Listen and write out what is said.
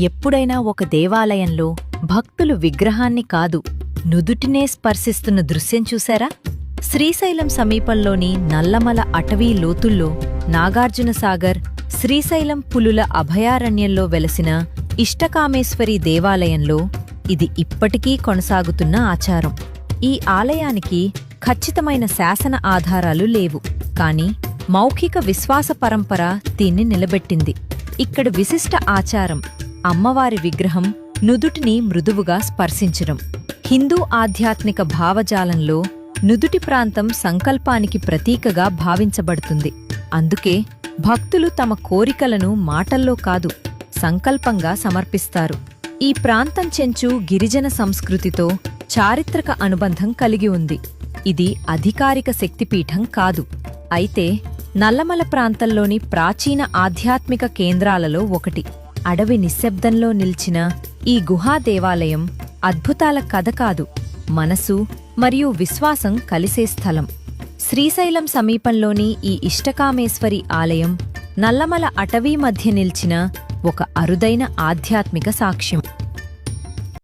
ఎప్పుడైనా ఒక దేవాలయంలో భక్తులు విగ్రహాన్ని కాదు, నుదుటినే స్పర్శిస్తున్న దృశ్యం చూశారా? శ్రీశైలం సమీపంలోని నల్లమల అటవీ లోతుల్లో నాగార్జునసాగర్, శ్రీశైలం పులుల అభయారణ్యంలో వెలసిన ఇష్టకామేశ్వరి దేవాలయంలో ఇది ఇప్పటికీ కొనసాగుతున్న ఆచారం. ఈ ఆలయానికి ఖచ్చితమైన శాసన ఆధారాలు లేవు, కాని మౌఖిక విశ్వాస పరంపర దీన్ని నిలబెట్టింది. ఇక్కడ విశిష్ట ఆచారం అమ్మవారి విగ్రహం నుదుటిని మృదువుగా స్పర్శించడం. హిందూ ఆధ్యాత్మిక భావజాలంలో నుదుటి ప్రాంతం సంకల్పానికి ప్రతీకగా భావించబడుతుంది. అందుకే భక్తులు తమ కోరికలను మాటల్లో కాదు, సంకల్పంగా సమర్పిస్తారు. ఈ ప్రాంతం చెంచు గిరిజన సంస్కృతితో చారిత్రక అనుబంధం కలిగి ఉంది. ఇది అధికారిక శక్తిపీఠం కాదు, అయితే నల్లమల ప్రాంతంలోని ప్రాచీన ఆధ్యాత్మిక కేంద్రాలలో ఒకటి. అడవి నిశ్శబ్దంలో నిల్చిన ఈ గుహా దేవాలయం అద్భుతాల కథ కాదు, మనసు మరియు విశ్వాసం కలిసే స్థలం. శ్రీశైలం సమీపంలోని ఈ ఇష్టకామేశ్వరి ఆలయం నల్లమల అటవీ మధ్య నిల్చిన ఒక అరుదైన ఆధ్యాత్మిక సాక్ష్యం.